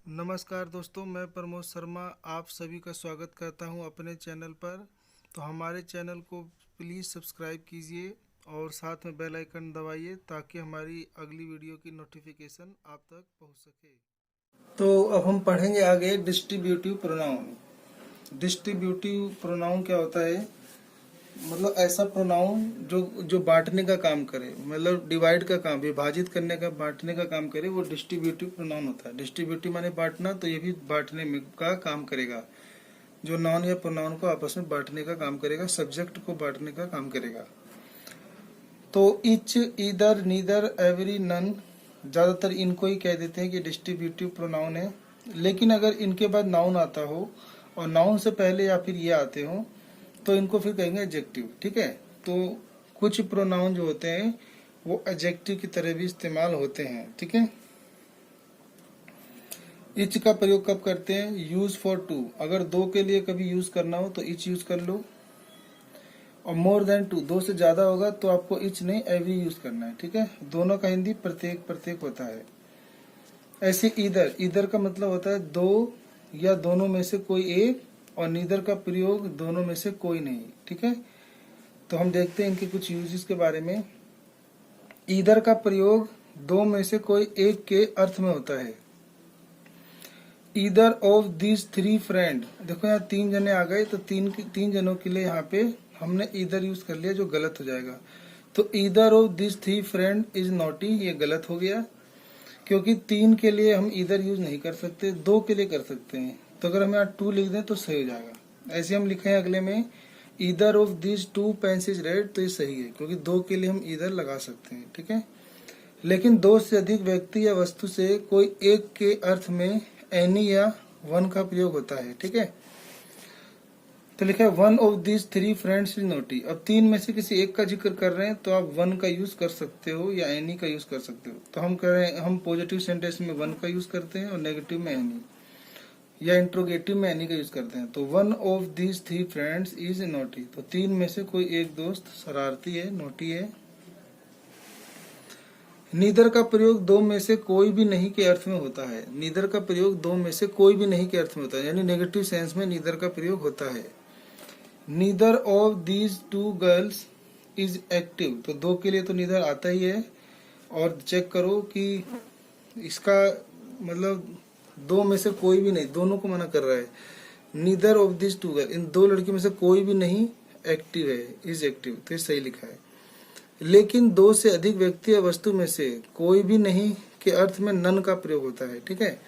नमस्कार दोस्तों, मैं प्रमोद शर्मा आप सभी का स्वागत करता हूं अपने चैनल पर। तो हमारे चैनल को प्लीज़ सब्सक्राइब कीजिए और साथ में बेल आइकन दबाइए ताकि हमारी अगली वीडियो की नोटिफिकेशन आप तक पहुंच सके। तो अब हम पढ़ेंगे आगे डिस्ट्रीब्यूटिव प्रोनाउन। डिस्ट्रीब्यूटिव प्रोनाउन क्या होता है? मतलब ऐसा प्रोनाउन जो जो बांटने का काम करे, मतलब डिवाइड का काम, विभाजित करने का, बांटने का काम करे, वो डिस्ट्रीब्यूटिव प्रोनाउन होता है। डिस्ट्रीब्यूटिव माने बांटना, तो ये भी बांटने में का काम करेगा। जो नाउन या प्रोनाउन को आपस में बांटने का काम करेगा, सब्जेक्ट को बांटने का काम करेगा। तो each, either, neither, every, none, ज्यादातर इनको ही कह देते हैं कि डिस्ट्रीब्यूटिव प्रोनाउन है। लेकिन अगर इनके बाद नाउन आता हो और नाउन से पहले या फिर ये आते हो तो इनको फिर कहेंगे एडजेक्टिव। ठीक है। तो कुछ प्रोनाउन जो होते हैं वो एडजेक्टिव की तरह भी इस्तेमाल होते हैं। ठीक है। इच का प्रयोग कब करते हैं? Use for two. अगर दो के लिए कभी यूज करना हो तो इच यूज कर लो। और मोर देन टू, दो से ज्यादा होगा तो आपको इच नहीं एवरी यूज करना है। ठीक है। दोनों का हिंदी प्रत्येक प्रत्येक होता है। ऐसे ईदर, ईदर का मतलब होता है दो या दोनों में से कोई एक, और नीदर का प्रयोग दोनों में से कोई नहीं। ठीक है। तो हम देखते हैं इनके कुछ यूजेस के बारे में। ईदर का प्रयोग दो में से कोई एक के अर्थ में होता है। Either of these three friend, देखो यहाँ तीन जने आ गए तो तीन जनों के लिए यहाँ पे हमने ईदर यूज कर लिया जो गलत हो जाएगा। तो either of this three friend is naughty, ये गलत हो गया क्योंकि तीन के लिए हम ईदर यूज नहीं कर सकते, दो के लिए कर सकते हैं। तो अगर हम यहाँ टू लिख दें तो सही हो जाएगा। ऐसे हम लिखे हैं अगले में either of this two pens is red, तो ये सही है क्योंकि दो के लिए हम ईदर लगा सकते हैं। ठीक है। लेकिन दो से अधिक व्यक्ति या वस्तु से कोई एक के अर्थ में एनी या वन का प्रयोग होता है। ठीक है। तो लिखा है one of this three friends is naughty. अब तीन में से किसी एक का जिक्र कर रहे हैं तो आप वन का यूज कर सकते हो या एनी का यूज कर सकते हो। तो हम कह रहे हैं, हम पॉजिटिव सेंटेंस में वन का यूज करते हैं और नेगेटिव में एनी, या इंट्रोगेटिव में एनी का यूज करते हैं। तो one of this three friends is naughty, तो तीन में से कोई एक दोस्त शरारती है, नोटी है। नीदर का प्रयोग दो में से कोई भी नहीं के अर्थ में होता है। नीदर का प्रयोग दो में से कोई भी नहीं के अर्थ में होता है, यानी नेगेटिव सेंस में नीदर का प्रयोग होता है। Neither of these two girls is active, तो दो के लिए तो नीदर आता ही है। और चेक करो कि इसका मतलब दो में से कोई भी नहीं, दोनों को मना कर रहा है। Neither of this two girl, इन दो लड़की में से कोई भी नहीं एक्टिव है, इज एक्टिव, तो सही लिखा है। लेकिन दो से अधिक व्यक्ति या वस्तु में से कोई भी नहीं के अर्थ में नन का प्रयोग होता है। ठीक है।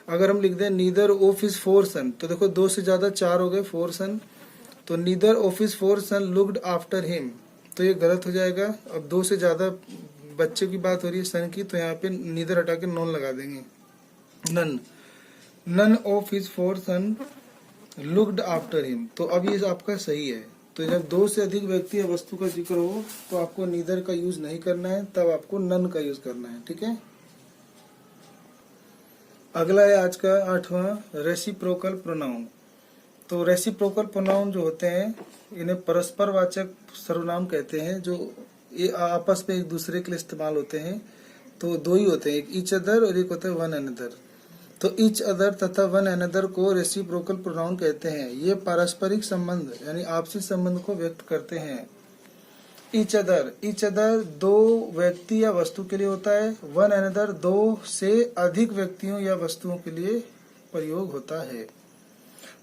अगर हम लिख दें neither of his four son, तो देखो दो से ज्यादा चार हो गए, फोर सन। तो neither of his four son looked after him, तो ये गलत हो जाएगा। अब दो से ज्यादा बच्चे की बात हो रही है सन की, तो यहाँ पे नीदर हटा के नॉन लगा देंगे, none. None of his four son looked after him, तो अब ये आपका सही है। तो जब दो से अधिक व्यक्ति या वस्तु का जिक्र हो तो आपको नीदर का यूज नहीं करना है, तब आपको नन का यूज करना है। ठीक है। अगला है आज का आठवां, रेसिप्रोकल प्रोनाउन। तो रेसिप्रोकल प्रोनाउन जो होते हैं इन्हें परस्पर वाचक सर्वनाम कहते हैं, जो ये आपस में एक दूसरे के लिए इस्तेमाल होते हैं। तो दो ही होते हैं, एक ईच अदर और एक होता है वन अनदर। तो ईच अदर तथा वन अनदर को रेसिप्रोकल प्रोनाउन कहते हैं। ये पारस्परिक संबंध यानी आपसी संबंध को व्यक्त करते हैं। ईच अदर दो व्यक्ति या वस्तु के लिए होता है। वन अनदर दो से अधिक व्यक्तियों या वस्तुओं के लिए प्रयोग होता है।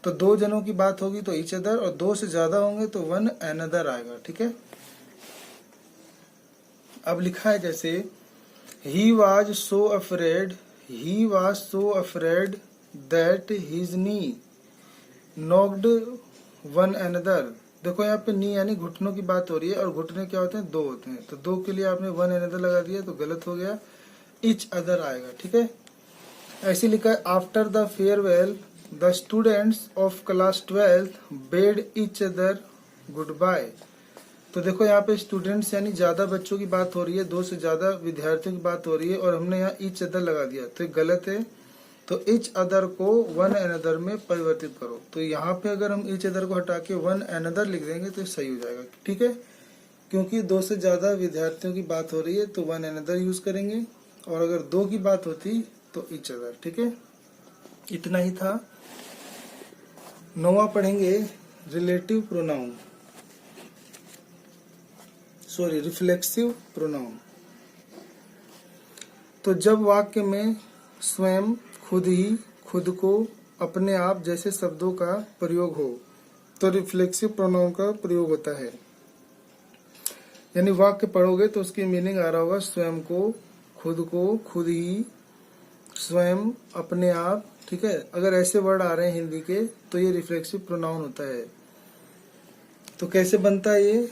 तो दो जनों की बात होगी तो ईच अदर, और दो से ज्यादा होंगे तो वन अनदर आएगा। ठीक है। अब लिखा है जैसे he was so afraid, he was so afraid that his knee knocked one another. देखो यहाँ पे नी यानी घुटनों की बात हो रही है, और घुटने क्या होते हैं? दो होते हैं। तो दो के लिए आपने वन अनदर लगा दिया तो गलत हो गया, इच अदर आएगा। ठीक है। ऐसे लिखा है after the farewell the students of class 12 bade each other goodbye. तो देखो यहाँ पे स्टूडेंट्स यानी ज्यादा बच्चों की बात हो रही है, दो से ज्यादा विद्यार्थियों की बात हो रही है, और हमने यहाँ इच अदर लगा दिया तो ये गलत है। तो इच अदर को वन अनदर में परिवर्तित करो। तो यहाँ पे अगर हम इच अदर को हटा के वन अनदर लिख देंगे तो सही हो जाएगा। ठीक है। क्योंकि दो से ज्यादा विद्यार्थियों की बात हो रही है तो वन अनदर यूज करेंगे, और अगर दो की बात होती तो इच अदर। ठीक है। इतना ही था। 9वां पढ़ेंगे relative pronoun, sorry reflexive pronoun. तो जब वाक्य में स्वयं, खुद ही, खुद को, अपने आप जैसे शब्दों का प्रयोग हो तो रिफ्लेक्सिव प्रोनाउन का प्रयोग होता है। यानी वाक्य पढ़ोगे तो उसकी मीनिंग आ रहा होगा स्वयं को, खुद ही, स्वयं, अपने आप, ठीक है। अगर ऐसे वर्ड आ रहे हैं हिंदी के तो ये रिफ्लेक्सिव प्रोनाउन होता है। तो कैसे बनता है ये?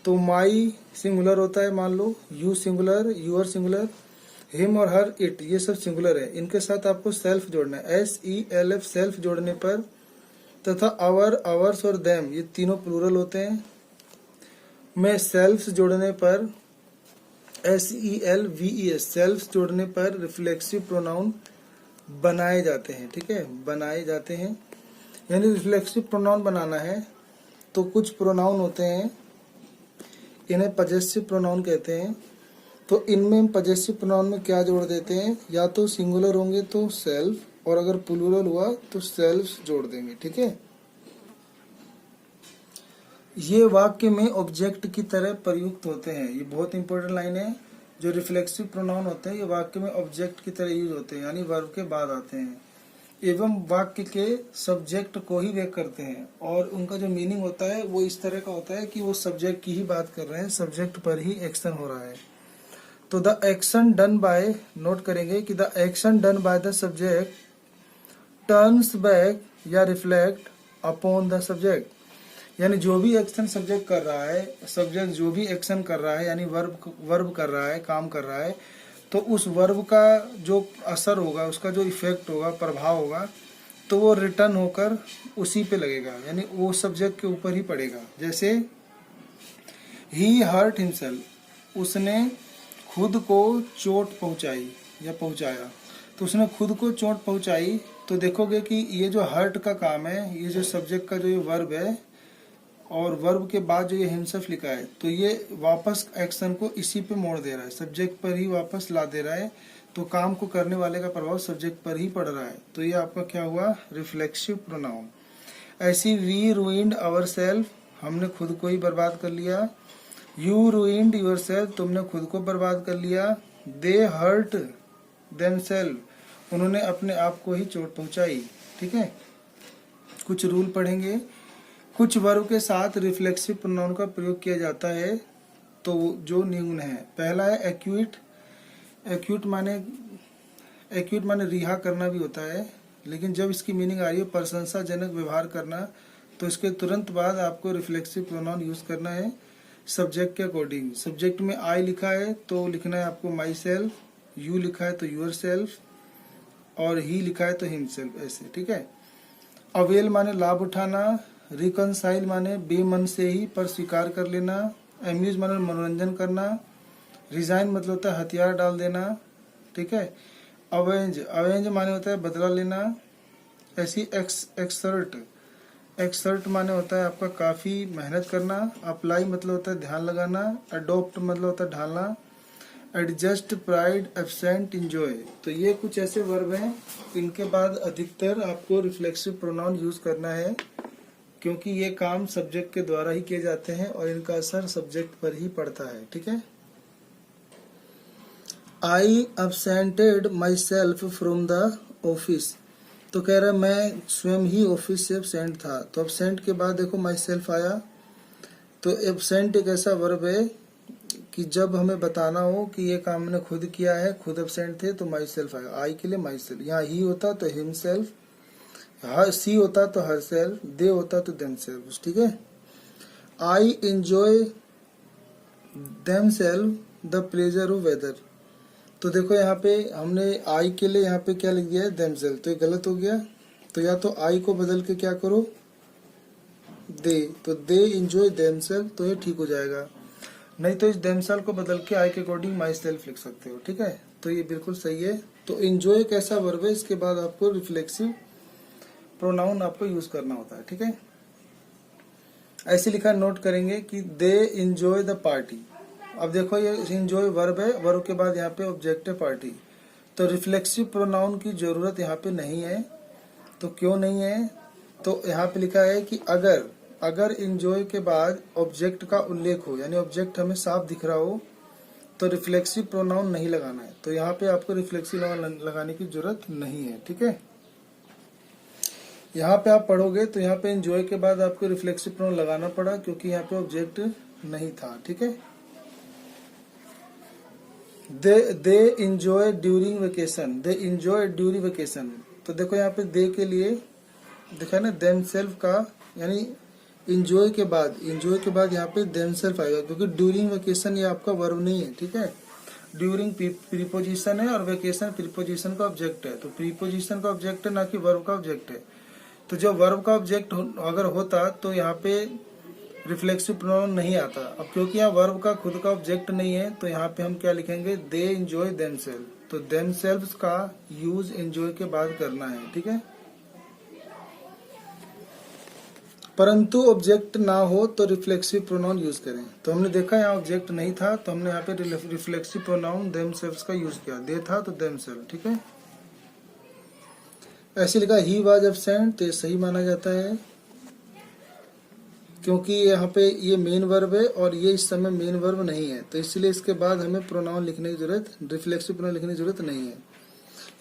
तो माई सिंगुलर होता है, मान लो, you singular, your singular, him और हर, इट, ये सब सिंगुलर है। इनके साथ आपको सेल्फ जोड़ना है, SELF, सेल्फ जोड़ने पर, तथा आवर, आवर्स और देम, ये तीनों प्लूरल होते हैं। में सेल्फ जोड़ने पर, SELVES, सेल्फ जोड़ने पर रिफ्लेक्सिव प्रोनाउन बनाए जाते हैं, ठीक है, बनाए जाते हैं। यानी रिफ्लेक्सिव प्रोनाउन बनाना है तो कुछ प्रोनाउन होते हैं, इन्हें पजेसिव प्रोनाउन कहते हैं। तो इनमें पजेसिव प्रोनाउन में क्या जोड़ देते हैं? या तो सिंगुलर होंगे तो सेल्फ, और अगर प्लूरल हुआ तो सेल्फ जोड़ देंगे, ठीक है। ये वाक्य में ऑब्जेक्ट की तरह प्रयुक्त होते हैं। ये बहुत इंपॉर्टेंट लाइन है। जो रिफ्लेक्सिव प्रोनाउन होते हैं ये वाक्य में ऑब्जेक्ट की तरह यूज होते हैं, यानी वर्ब के बाद आते हैं, एवं वाक्य के सब्जेक्ट को ही व्यक्त करते हैं। और उनका जो मीनिंग होता है वो इस तरह का होता है कि वो सब्जेक्ट की ही बात कर रहे हैं, सब्जेक्ट पर ही एक्शन हो रहा है। तो the action done by, note करेंगे कि the action done by the subject turns back या रिफ्लेक्ट अपॉन द सब्जेक्ट। यानी जो भी एक्शन सब्जेक्ट कर रहा है, सब्जेक्ट जो भी एक्शन कर रहा है, यानी वर्ब कर रहा है, काम कर रहा है, तो उस वर्ब का जो असर होगा, उसका जो इफेक्ट होगा, प्रभाव होगा, तो वो रिटर्न होकर उसी पे लगेगा, यानी वो सब्जेक्ट के ऊपर ही पड़ेगा। जैसे ही हर्ट हिमसेल्फ, उसने खुद को चोट पहुंचाई या पहुंचाया। तो उसने खुद को चोट पहुंचाई, तो देखोगे कि ये जो हर्ट का काम है, ये जो सब्जेक्ट का जो ये वर्ब है, और वर्ब के बाद जो ये हिमसेल्फ लिखा है, तो ये वापस एक्शन को इसी पे मोड़ दे रहा है, सब्जेक्ट पर ही वापस ला दे रहा है। तो काम को करने वाले का प्रभाव सब्जेक्ट पर ही पड़ रहा है। तो ये आपका क्या हुआ? Reflexive pronoun. ऐसी वी रूइंड आवर सेल्फ, हमने खुद को ही बर्बाद कर लिया। यू रूइंड यूर सेल्फ, तुमने खुद को बर्बाद कर लिया। दे हर्ट देमसेल्फ, उन्होंने अपने आप को ही चोट पहुंचाई, ठीक है। कुछ रूल पढ़ेंगे। कुछ वर्ब के साथ रिफ्लेक्सिव प्रोनाउन का प्रयोग किया जाता है, तो जो निम्न है। पहला है एक्यूट। एक्यूट माने रिहा करना भी होता है, लेकिन जब इसकी मीनिंग आ रही है प्रशंसाजनक व्यवहार करना, तो इसके तुरंत बाद आपको रिफ्लेक्सिव प्रोनाउन यूज करना है सब्जेक्ट के अकॉर्डिंग। सब्जेक्ट में आई लिखा है तो लिखना है आपको माई सेल्फ, यू लिखा है तो यूर सेल्फ, और ही लिखा है तो हिमसेल्फ, ऐसे, ठीक है। अवेल माने लाभ उठाना। रिकनसाइल माने बेमन से ही पर स्वीकार कर लेना। अम्यूज माने मनोरंजन करना। रिजाइन मतलब होता है हथियार डाल देना, ठीक है। अवेंज माने होता है बदला लेना। ऐसी एक्सर्ट माने होता है आपका काफी मेहनत करना। अप्लाई मतलब होता है ध्यान लगाना। अडोप्ट मतलब होता है ढालना। Adjust, pride, absent, enjoy. तो ये कुछ ऐसे वर्ब हैं, इनके बाद अधिकतर आपको रिफ्लेक्सिव प्रोनाउन यूज करना है, क्योंकि ये काम सब्जेक्ट के द्वारा ही किए जाते हैं और इनका असर सब्जेक्ट पर ही पड़ता है, ठीक है। आई absented my self from the office, तो कह रहा है मैं स्वयं ही ऑफिस से एब्सेंट था। तो एब्सेंट के बाद देखो माई सेल्फ आया। तो एब्सेंट एक ऐसा वर्ब है कि जब हमें बताना हो कि ये काम मैंने खुद किया है, खुद एब्सेंट थे, तो माई सेल्फ आएगा। आई के लिए माई सेल्फ, यहाँ ही होता तो हिम सेल्फ, सी होता तो हर सेल्फ, दे होता तो देम सेल्फ, ठीक है। I enjoy themself the pleasure of weather. तो देखो यहाँ पे हमने आई के लिए यहाँ पे क्या लिख दिया है? देम सेल्फ, तो ये गलत हो गया। तो या तो आई को बदल के क्या करो? दे, तो दे एंजॉय देम सेल्फ, तो ये ठीक हो जाएगा। नहीं तो इस देम सेल्फ को बदल के आई के अकॉर्डिंग माई सेल्फ लिख सकते हो, ठीक है। तो ये बिल्कुल सही है। तो एंजॉय कैसा वर्ब है, इसके बाद आपको रिफ्लेक्सिव प्रोनाउन आपको यूज करना होता है, ठीक है। ऐसे लिखा, नोट करेंगे कि दे एंजॉय द पार्टी। अब देखो ये एंजॉय वर्ब है, वर्ब के बाद यहाँ पे ऑब्जेक्ट है पार्टी, तो रिफ्लेक्सिव प्रोनाउन की जरूरत यहाँ पे नहीं है। तो क्यों नहीं है? तो यहाँ पे लिखा है कि अगर इंजॉय के बाद ऑब्जेक्ट का उल्लेख हो, यानी ऑब्जेक्ट हमें साफ दिख रहा हो, तो रिफ्लेक्सिव प्रोनाउन नहीं लगाना है। तो यहाँ पे आपको रिफ्लेक्सिव प्रोनाउन लगाने की जरूरत नहीं है, ठीक है। यहाँ पे आप पढ़ोगे तो यहाँ पे एंजॉय के बाद आपको रिफ्लेक्सिव प्रोनाउन लगाना पड़ा, क्योंकि यहाँ पे ऑब्जेक्ट नहीं था, ठीक है। They enjoy during vacation, they enjoy during vacation. तो देखो यहाँ पे दे के लिए देखा ना देमसेल्फ का, यानी इंजॉय के बाद यहाँ पे देमसेल्फ आएगा, क्योंकि ड्यूरिंग वेकेशन ये आपका वर्ब नहीं है, ठीक है। ड्यूरिंग प्रीपोजिशन है और वेकेशन प्रीपोजिशन का ऑब्जेक्ट है। तो प्रीपोजिशन का ऑब्जेक्ट है, ना कि वर्ब का ऑब्जेक्ट है। तो जब वर्ब का ऑब्जेक्ट अगर होता तो यहाँ पे रिफ्लेक्सिव प्रोनाउन नहीं आता। अब क्योंकि यहाँ वर्ब का खुद का ऑब्जेक्ट नहीं है, तो यहाँ पे हम क्या लिखेंगे? They enjoy themself. तो देमसेल्व्स का यूज एंजॉय के बाद करना है, ठीक है। परंतु ऑब्जेक्ट ना हो तो रिफ्लेक्सिव प्रोनाउन यूज करें। तो हमने देखा यहाँ ऑब्जेक्ट नहीं था, तो हमने यहाँ पे रिफ्लेक्सिव प्रोनाउन देमसेल्व्स का यूज किया। दे था तो देमसेल्फ, ठीक है। ऐसे लिखा ही वाज एब्सेंट, तो ये सही माना जाता है, क्योंकि यहाँ पे ये मेन वर्ब है और ये इस समय मेन वर्ब नहीं है, तो इसलिए इसके बाद हमें प्रोनाउन लिखने की जरूरत, रिफ्लेक्सिव प्रोनाउन लिखने की जरूरत नहीं है।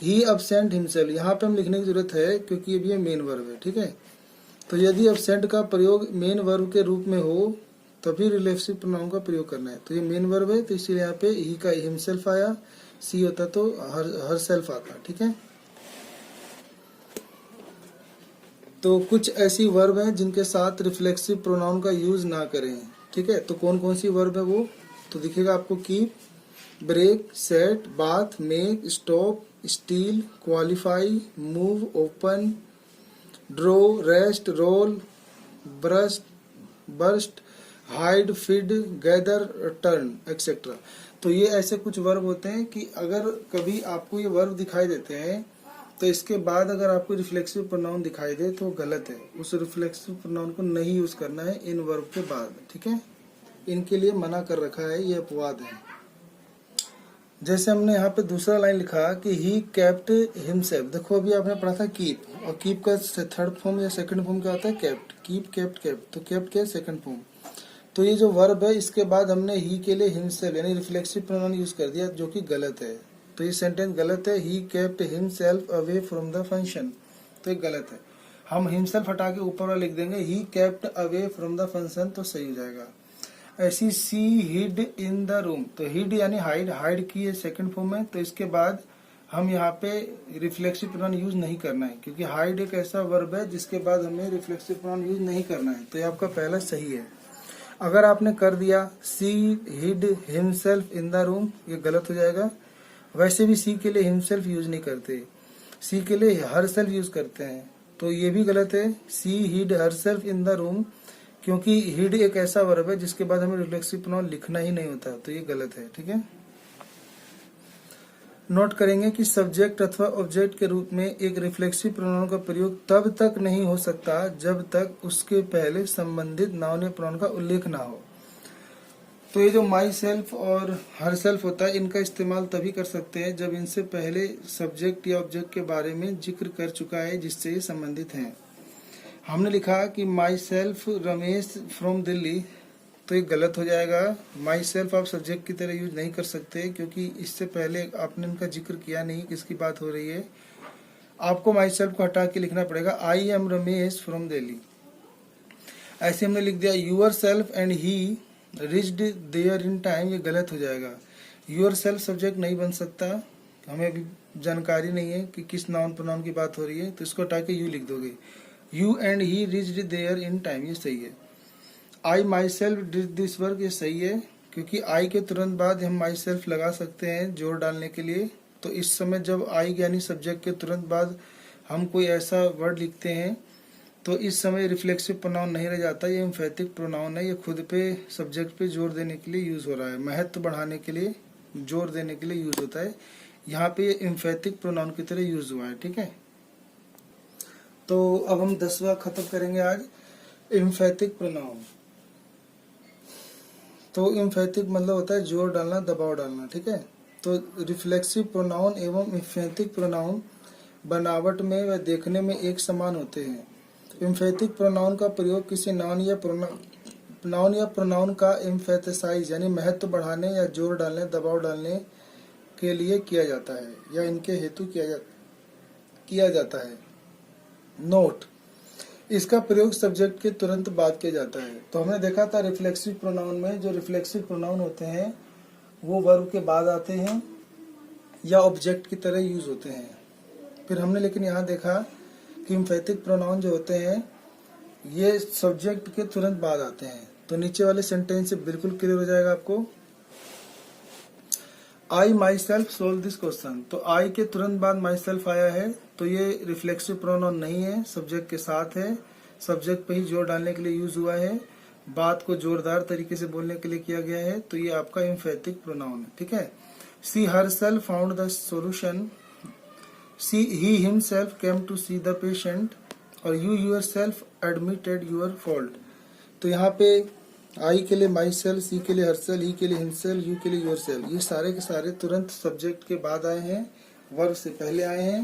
ही अब्सेंट हिमसेल्फ, यहाँ पे हम लिखने की जरूरत है, क्योंकि ये भी है मेन वर्ब है, ठीक है। तो यदि अब्सेंट का प्रयोग मेन वर्ब के रूप में हो तभी रिफ्लेक्सिव प्रोनाउन का प्रयोग करना है। तो ये मेन वर्ब है, तो इसीलिए यहाँ पे ही का हिमसेल्फ आया, सी होता तो हर सेल्फ आता, ठीक है। तो कुछ ऐसी वर्ब हैं जिनके साथ रिफ्लेक्सिव प्रोनाउन का यूज ना करें, ठीक है। तो कौन कौन सी वर्ब है वो तो दिखेगा आपको। Keep, break, set, bath, make, stop, steal, qualify, move, open, draw, rest, roll, burst, hide, feed, gather, turn, etcetera. तो ये ऐसे कुछ वर्ब होते हैं कि अगर कभी आपको ये वर्ब दिखाई देते हैं तो इसके बाद अगर आपको रिफ्लेक्सिव प्रोनाउन दिखाई दे तो गलत है। उस रिफ्लेक्सिव प्रोनाउन को नहीं यूज करना है इन वर्ब के बाद, ठीक है। इनके लिए मना कर रखा है, ये अपवाद है। जैसे हमने यहाँ पे दूसरा लाइन लिखा कि ही केप्ट हिमसेल्फ। देखो अभी आपने पढ़ा था कीप, और कीप का थर्ड फॉर्म या सेकंड फॉर्म क्या होता है? केप्ट। Keep, kept, kept. तो केप्ट क्या है? Second form. तो ये जो वर्ब है इसके बाद हमने ही के लिए हिमसेल्फ यानी रिफ्लेक्सिव प्रोनाउन यूज कर दिया, जो कि गलत है। तो ये सेंटेंस गलत है। He kept himself away from the function, तो ये गलत है। हम हिमसेल्फ हटा के ऊपर वाला लिख देंगे he kept away from the function, तो सही हो जाएगा। ऐसी सी हिड इन द रूम, तो हिड यानी हाइड, हाइड की ये सेकंड फॉर्म है। तो इसके बाद हम यहाँ पे रिफ्लेक्सिव प्रोनाउन यूज नहीं करना है, क्योंकि हाइड एक ऐसा वर्ब है जिसके बाद हमें रिफ्लेक्सिव प्रोनाउन यूज नहीं करना है। तो ये आपका पहला सही है। अगर आपने कर दिया she hid himself in the room, ये गलत हो जाएगा। वैसे भी सी के लिए हिमसेल्फ यूज नहीं करते, सी के लिए हर सेल्फ यूज करते हैं, तो ये भी गलत है। She hid herself in the room, क्योंकि हिड एक ऐसा वर्ब है जिसके बाद हमें रिफ्लेक्सिव प्रोनाउन लिखना ही नहीं होता, तो ये गलत है, ठीक है। नोट करेंगे कि सब्जेक्ट अथवा ऑब्जेक्ट के रूप में एक रिफ्लेक्सिव प्रोनाउन का प्रयोग तब तक नहीं हो सकता जब तक उसके पहले संबंधित नाउन या प्रोनाउन का उल्लेख ना हो। तो ये जो माई सेल्फ और हर सेल्फ होता है, इनका इस्तेमाल तभी कर सकते हैं जब इनसे पहले सब्जेक्ट या ऑब्जेक्ट के बारे में जिक्र कर चुका है जिससे ये संबंधित हैं। हमने लिखा कि my self Ramesh from Delhi, तो ये गलत हो जाएगा। माई सेल्फ आप सब्जेक्ट की तरह यूज नहीं कर सकते, क्योंकि इससे पहले आपने इनका जिक्र किया नहीं, किसकी बात हो रही है। आपको माई सेल्फ को हटा के लिखना पड़ेगा I am Ramesh from Delhi. ऐसे हमने लिख दिया yourself and he reached there in time, ये गलत हो जाएगा। यूअर सेल्फ सब्जेक्ट नहीं बन सकता, हमें अभी जानकारी नहीं है कि किस नाउन प्रोनाउन की बात हो रही है, तो इसको हटा के यू लिख दोगे। You and he reached there in time, ये सही है। I myself did this work, ये सही है, क्योंकि आई के तुरंत बाद हम माई सेल्फ लगा सकते हैं जोर डालने के लिए। तो इस समय जब आई यानी सब्जेक्ट के तुरंत बाद हम कोई ऐसा वर्ड लिखते हैं तो इस समय रिफ्लेक्सिव प्रोनाउन नहीं रह जाता, ये एम्फैटिक प्रोनाउन है। ये खुद पे सब्जेक्ट पे जोर देने के लिए यूज हो रहा है, महत्व बढ़ाने के लिए, जोर देने के लिए यूज होता है। यहाँ पे ये एम्फैटिक प्रोनाउन की तरह यूज हुआ है, ठीक है। तो अब हम 10वां खत्म करेंगे आज, एम्फैटिक प्रोनाउन। तो एम्फैटिक मतलब होता है जोर डालना, दबाव डालना, ठीक है। तो रिफ्लेक्सिव प्रोनाउन एवं एम्फैटिक प्रोनाउन बनावट में व देखने में एक समान होते हैं। एम्फेटिक प्रोनाउन का प्रयोग किसी नाउन या प्रोनाउन का एम्फेसाइज यानी महत्व बढ़ाने या जोर डालने, दबाव डालने के लिए किया जाता है या इनके हेतु किया जाता है। नोट, इसका प्रयोग सब्जेक्ट के तुरंत बाद किया जाता है। तो हमने देखा था रिफ्लेक्सिव प्रोनाउन में, जो रिफ्लेक्सिव प्रोनाउन होते हैं वो वर्ब के बाद आते हैं या ऑब्जेक्ट की तरह यूज होते हैं। फिर हमने लेकिन यहाँ देखा कि एम्फेटिक प्रोनाउन जो होते हैं ये सब्जेक्ट के तुरंत बाद आते हैं। तो नीचे वाले सेंटेंस से बिल्कुल क्लियर हो जाएगा आपको। I myself solve this question, तो आई के तुरंत बाद माई सेल्फ आया है, तो ये रिफ्लेक्सिव प्रोनाउन नहीं है, सब्जेक्ट के साथ है, सब्जेक्ट पे ही जोर डालने के लिए यूज हुआ है, बात को जोरदार तरीके से बोलने के लिए किया गया है, तो ये आपका एम्फेटिक प्रोनाउन है। ठीक है। She herself found the solution, he himself came to see the patient, और you yourself admitted your fault. तो यहाँ पे आई के लिए माई सेल्फ, सी के लिए हरसेल, ही के लिए हिमसेल्फ, यू के लिए योरसेल्फ, ये सारे के सारे तुरंत सब्जेक्ट के बाद आए हैं, वर्ब से पहले आए हैं।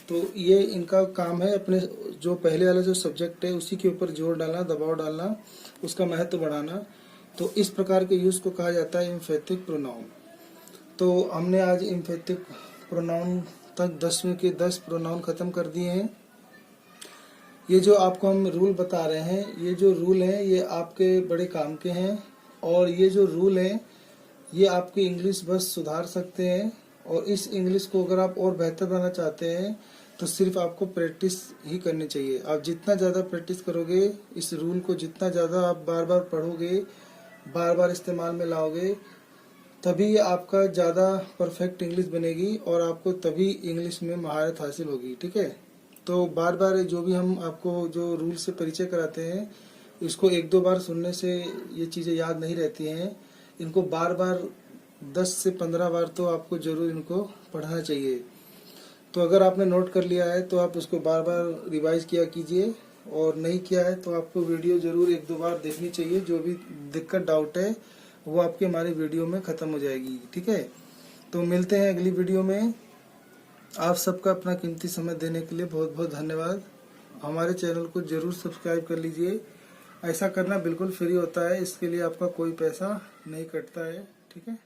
तो ये इनका काम है अपने जो पहले वाला जो सब्जेक्ट है उसी के ऊपर जोर डालना, दबाव डालना, उसका महत्व बढ़ाना। तो इस प्रकार के यूज को कहा जाता है एम्फेटिक प्रोनाउन। तो हमने आज एम्फेटिक प्रोनाउन तक 10वीं के 10 प्रोनाउन खत्म कर दिए हैं। ये जो आपको हम रूल बता रहे हैं, ये जो रूल हैं ये आपके बड़े काम के हैं, और ये जो रूल हैं ये आपकी इंग्लिश बस सुधार सकते हैं। और इस इंग्लिश को अगर आप और बेहतर बनाना चाहते हैं तो सिर्फ आपको प्रैक्टिस ही करनी चाहिए। आप जितना ज़्यादा प्रैक्टिस करोगे, इस रूल को जितना ज़्यादा आप बार बार पढ़ोगे, बार बार इस्तेमाल में लाओगे, तभी आपका ज़्यादा परफेक्ट इंग्लिश बनेगी और आपको तभी इंग्लिश में महारत हासिल होगी। ठीक है। तो बार बार जो भी हम आपको जो रूल से परिचय कराते हैं, इसको 1-2 बार सुनने से ये चीज़ें याद नहीं रहती हैं। इनको बार बार 10 से 15 बार तो आपको जरूर इनको पढ़ना चाहिए। तो अगर आपने नोट कर लिया है तो आप उसको बार बार रिवाइज किया कीजिए, और नहीं किया है तो आपको वीडियो जरूर 1-2 बार देखनी चाहिए। जो भी दिक्कत, डाउट है वो आपके हमारी वीडियो में ख़त्म हो जाएगी। ठीक है। तो मिलते हैं अगली वीडियो में। आप सबका अपना कीमती समय देने के लिए बहुत बहुत धन्यवाद। हमारे चैनल को जरूर सब्सक्राइब कर लीजिए। ऐसा करना बिल्कुल फ्री होता है, इसके लिए आपका कोई पैसा नहीं कटता है। ठीक है।